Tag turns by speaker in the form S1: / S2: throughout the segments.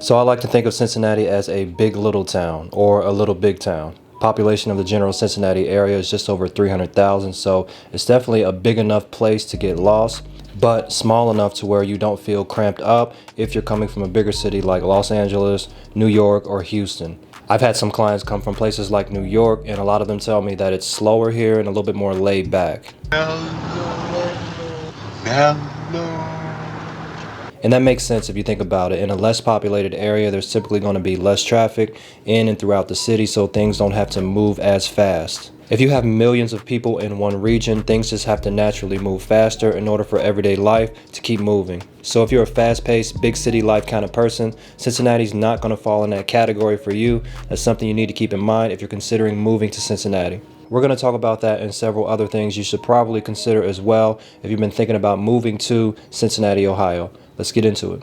S1: So I like to think of Cincinnati as a big little town or a little big town. Population of the general Cincinnati area is just over 300,000, so it's definitely a big enough place to get lost, but small enough to where you don't feel cramped up if you're coming from a bigger city like Los Angeles, New York, or Houston. I've had some clients come from places like New York, and a lot of them tell me that it's slower here and a little bit more laid back. And that makes sense if you think about it. In a less populated area, there's typically going to be less traffic in and throughout the city, so things don't have to move as fast. If you have millions of people in one region, things just have to naturally move faster in order for everyday life to keep moving. So if you're a fast-paced, big city life kind of person, Cincinnati's not going to fall in that category for you. That's something you need to keep in mind if you're considering moving to Cincinnati. We're going to talk about that and several other things you should probably consider as well if you've been thinking about moving to Cincinnati, Ohio. Let's get into it.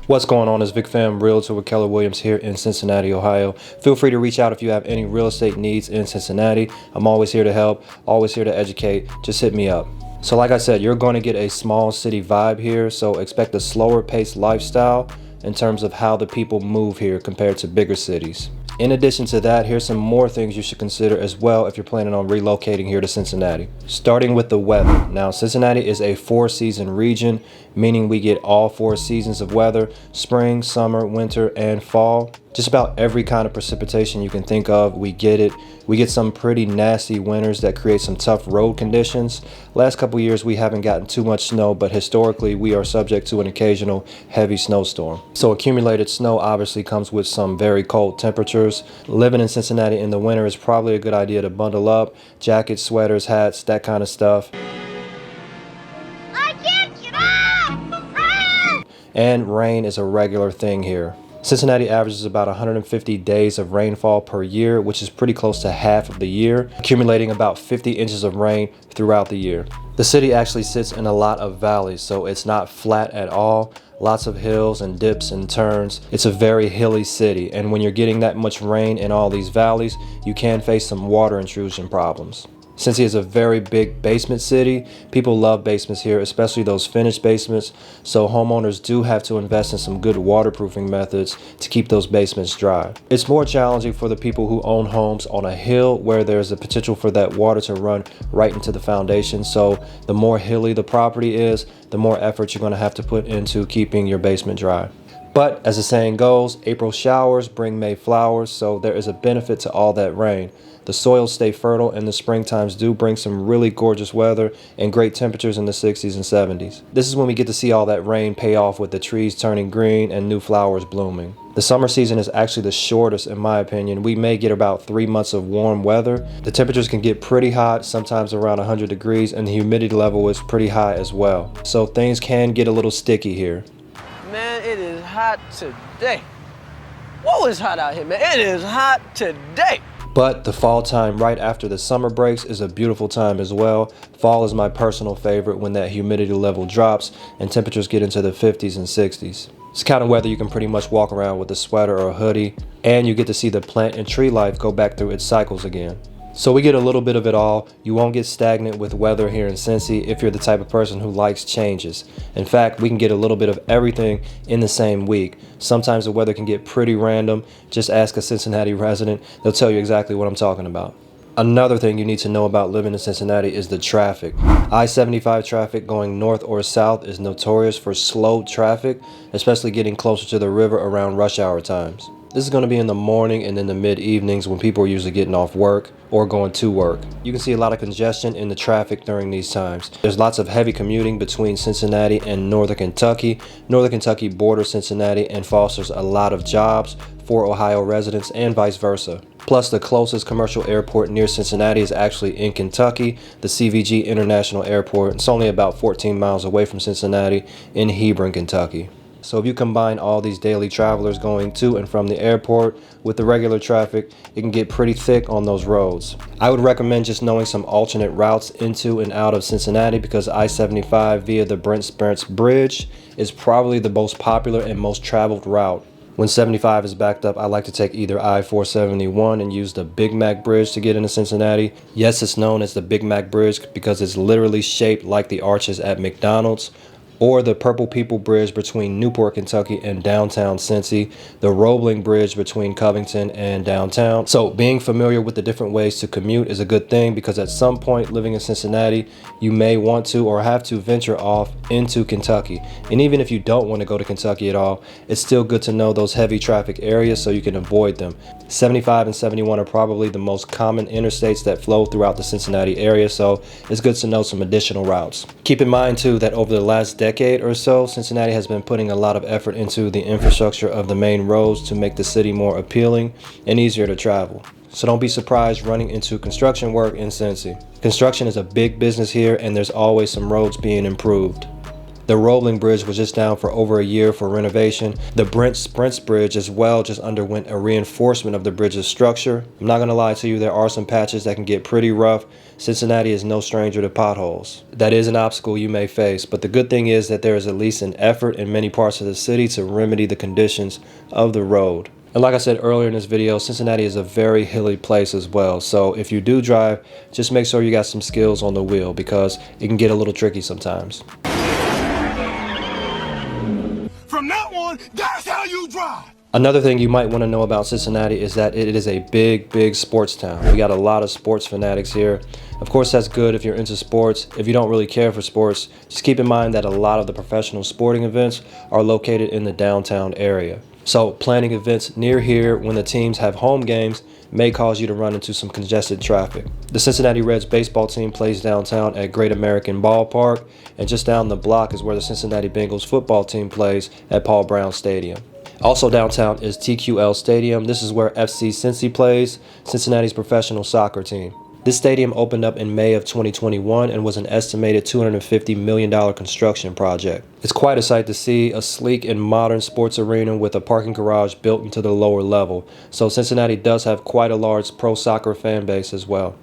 S1: What's going on? It's Vic Fam, Realtor with Keller Williams here in Cincinnati, Ohio. Feel free to reach out if you have any real estate needs in Cincinnati. I'm always here to help, always here to educate. Just hit me up. So like I said, you're going to get a small city vibe here, so expect a slower paced lifestyle in terms of how the people move here compared to bigger cities. In addition to that, here's some more things you should consider as well if you're planning on relocating here to Cincinnati. Starting with the weather. Now, Cincinnati is a 4-season region, meaning we get all 4 seasons of weather: spring, summer, winter, and fall. Just about every kind of precipitation you can think of, we get it. We get some pretty nasty winters that create some tough road conditions. Last couple years we haven't gotten too much snow, but historically we are subject to an occasional heavy snowstorm. So accumulated snow obviously comes with some very cold temperatures. Living in Cincinnati in the winter is probably a good idea to bundle up: jackets, sweaters, hats, that kind of stuff.
S2: I can't get up!
S1: And rain is a regular thing here. Cincinnati averages about 150 days of rainfall per year, which is pretty close to half of the year, accumulating about 50 inches of rain throughout the year. The city actually sits in a lot of valleys, so it's not flat at all. Lots of hills and dips and turns. It's a very hilly city, and when you're getting that much rain in all these valleys, you can face some water intrusion problems. Cincy is a very big basement city. People love basements here, especially those finished basements, so homeowners do have to invest in some good waterproofing methods to keep those basements dry. It's more challenging for the people who own homes on a hill where there's a potential for that water to run right into the foundation, so the more hilly the property is, the more effort you're going to have to put into keeping your basement dry. But as the saying goes, April showers bring May flowers, so there is a benefit to all that rain. The soils stay fertile, and the spring times do bring some really gorgeous weather and great temperatures in the 60s and 70s. This is when we get to see all that rain pay off with the trees turning green and new flowers blooming. The summer season is actually the shortest in my opinion. We may get about 3 months of warm weather. The temperatures can get pretty hot, sometimes around 100 degrees, and the humidity level is pretty high as well. So things can get a little sticky here.
S3: Man, it is hot today. Whoa, it's hot out here, man. It is hot today.
S1: But the fall time right after the summer breaks is a beautiful time as well. Fall is my personal favorite when that humidity level drops and temperatures get into the 50s and 60s. It's kind of weather you can pretty much walk around with a sweater or a hoodie, and you get to see the plant and tree life go back through its cycles again. So we get a little bit of it all. You won't get stagnant with weather here in Cincy if you're the type of person who likes changes. In fact, we can get a little bit of everything in the same week. Sometimes the weather can get pretty random. Just ask a Cincinnati resident. They'll tell you exactly what I'm talking about. Another thing you need to know about living in Cincinnati is the traffic. I-75 traffic going north or south is notorious for slow traffic, especially getting closer to the river around rush hour times. This is going to be in the morning and in the mid-evenings when people are usually getting off work or going to work. You can see a lot of congestion in the traffic during these times. There's lots of heavy commuting between Cincinnati and Northern Kentucky. Northern Kentucky borders Cincinnati and fosters a lot of jobs for Ohio residents and vice versa. Plus, the closest commercial airport near Cincinnati is actually in Kentucky, the CVG International Airport. It's only about 14 miles away from Cincinnati in Hebron, Kentucky. So if you combine all these daily travelers going to and from the airport with the regular traffic, it can get pretty thick on those roads. I would recommend just knowing some alternate routes into and out of Cincinnati, because I-75 via the Brent Spence Bridge is probably the most popular and most traveled route. When 75 is backed up, I like to take either I-471 and use the Big Mac Bridge to get into Cincinnati. Yes, it's known as the Big Mac Bridge because it's literally shaped like the arches at McDonald's. Or the Purple People Bridge between Newport, Kentucky and downtown Cincy, the Roebling Bridge between Covington and downtown. So being familiar with the different ways to commute is a good thing because at some point living in Cincinnati, you may want to or have to venture off into Kentucky. And even if you don't want to go to Kentucky at all, it's still good to know those heavy traffic areas so you can avoid them. 75 and 71 are probably the most common interstates that flow throughout the Cincinnati area, so it's good to know some additional routes. Keep in mind too that over the last decade or so, Cincinnati has been putting a lot of effort into the infrastructure of the main roads to make the city more appealing and easier to travel. So don't be surprised running into construction work in Cincy. Construction is a big business here and there's always some roads being improved. The Roebling Bridge was just down for over a year for renovation. The Brent Sprints Bridge as well just underwent a reinforcement of the bridge's structure. I'm not gonna lie to you, there are some patches that can get pretty rough. Cincinnati is no stranger to potholes. That is an obstacle you may face, but the good thing is that there is at least an effort in many parts of the city to remedy the conditions of the road. And like I said earlier in this video, Cincinnati is a very hilly place as well. So if you do drive, just make sure you got some skills on the wheel because it can get a little tricky sometimes.
S4: From now on, that's how you drive.
S1: Another thing you might want to know about Cincinnati is that it is a big sports town. We got a lot of sports fanatics here. Of course, that's good if you're into sports. If you don't really care for sports, just keep in mind that a lot of the professional sporting events are located in the downtown area. So planning events near here when the teams have home games may cause you to run into some congested traffic. The Cincinnati Reds baseball team plays downtown at Great American Ballpark, and just down the block is where the Cincinnati Bengals football team plays at Paul Brown Stadium. Also downtown is TQL Stadium. This is where FC Cincy plays, Cincinnati's professional soccer team. This stadium opened up in May of 2021 and was an estimated $250 million construction project. It's quite a sight to see, a sleek and modern sports arena with a parking garage built into the lower level. So Cincinnati does have quite a large pro soccer fan base as well.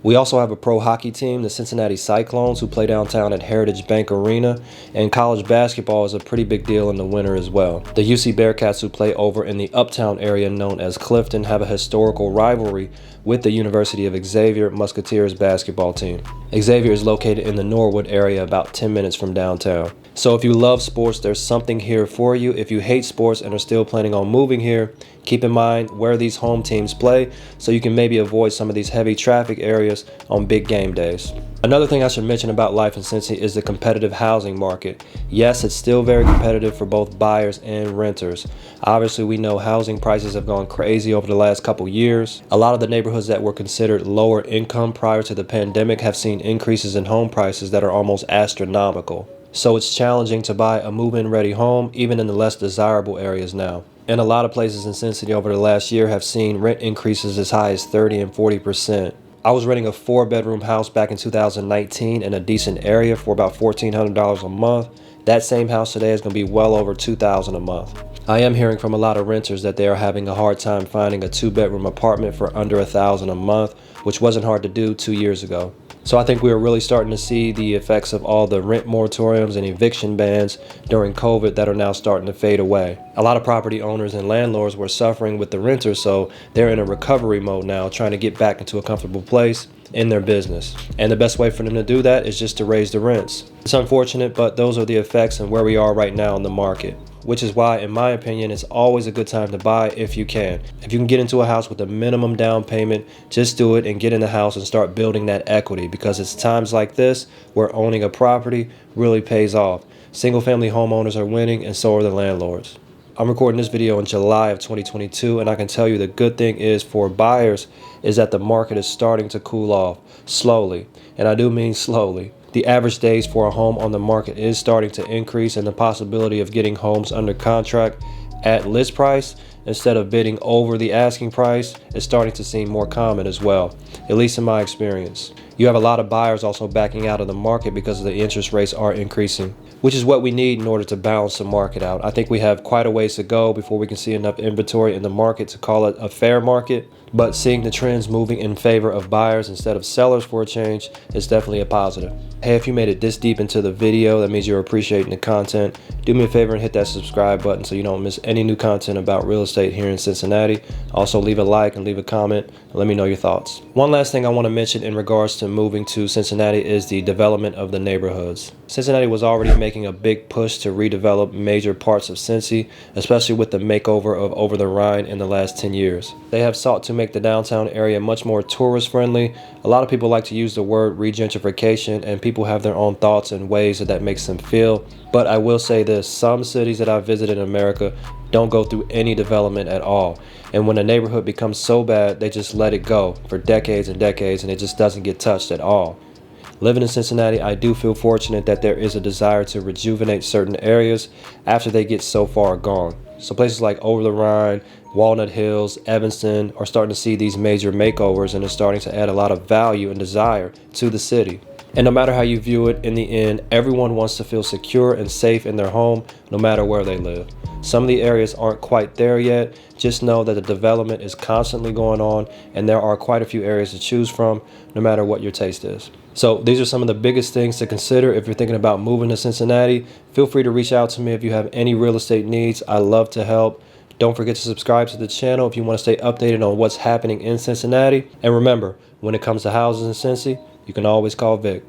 S1: We also have a pro hockey team, the Cincinnati Cyclones, who play downtown at Heritage Bank Arena, and college basketball is a pretty big deal in the winter as well. The UC Bearcats, who play over in the uptown area known as Clifton, have a historical rivalry with the University of Xavier Musketeers basketball team. Xavier is located in the Norwood area about 10 minutes from downtown. So if you love sports, there's something here for you. If you hate sports and are still planning on moving here, keep in mind where these home teams play so you can maybe avoid some of these heavy traffic areas on big game days. Another thing I should mention about life in Cincy is the competitive housing market. Yes, it's still very competitive for both buyers and renters. Obviously, we know housing prices have gone crazy over the last couple years. A lot of the neighborhoods that were considered lower income prior to the pandemic have seen increases in home prices that are almost astronomical. So it's challenging to buy a move-in ready home even in the less desirable areas now. And a lot of places in Cincinnati over the last year have seen rent increases as high as 30 and 40%. I was renting a 4-bedroom house back in 2019 in a decent area for about $1,400 a month. That same house today is going to be well over $2,000 a month. I am hearing from a lot of renters that they are having a hard time finding a 2-bedroom apartment for under $1,000 a month, which wasn't hard to do 2 years ago. So I think we are really starting to see the effects of all the rent moratoriums and eviction bans during COVID that are now starting to fade away. A lot of property owners and landlords were suffering with the renters, so they're in a recovery mode now, trying to get back into a comfortable place in their business. And the best way for them to do that is just to raise the rents. It's unfortunate, but those are the effects and where we are right now in the market. Which is why, in my opinion, it's always a good time to buy if you can. If you can get into a house with a minimum down payment, just do it and get in the house and start building that equity, because it's times like this where owning a property really pays off. Single family homeowners are winning and so are the landlords. I'm recording this video in July of 2022, and I can tell you the good thing is for buyers is that the market is starting to cool off slowly, and I do mean slowly. The average days for a home on the market is starting to increase, and the possibility of getting homes under contract at list price instead of bidding over the asking price is starting to seem more common as well, at least in my experience. You have a lot of buyers also backing out of the market because the interest rates are increasing, which is what we need in order to balance the market out. I think we have quite a ways to go before we can see enough inventory in the market to call it a fair market, but seeing the trends moving in favor of buyers instead of sellers for a change is definitely a positive. Hey, if you made it this deep into the video, that means you're appreciating the content. Do me a favor and hit that subscribe button so you don't miss any new content about real estate here in Cincinnati. Also, leave a like and leave a comment and let me know your thoughts. One last thing I want to mention in regards to moving to Cincinnati is the development of the neighborhoods. Cincinnati was already making a big push to redevelop major parts of Cincy, especially with the makeover of Over the Rhine in the last 10 years. They have sought to make the downtown area much more tourist friendly. A lot of people like to use the word regentrification, and people have their own thoughts and ways that makes them feel. But I will say this, some cities that I've visited in America don't go through any development at all. And when a neighborhood becomes so bad, they just let it go for decades and decades, and it just doesn't get touched at all. Living in Cincinnati, I do feel fortunate that there is a desire to rejuvenate certain areas after they get so far gone. So places like Over the Rhine, Walnut Hills, Evanston are starting to see these major makeovers, and are starting to add a lot of value and desire to the city. And no matter how you view it, in the end, everyone wants to feel secure and safe in their home, no matter where they live. Some of the areas aren't quite there yet. Just know that the development is constantly going on, and there are quite a few areas to choose from, no matter what your taste is. So these are some of the biggest things to consider if you're thinking about moving to Cincinnati. Feel free to reach out to me if you have any real estate needs. I love to help. Don't forget to subscribe to the channel if you want to stay updated on what's happening in Cincinnati. And remember, when it comes to houses in Cincy, you can always call Vic.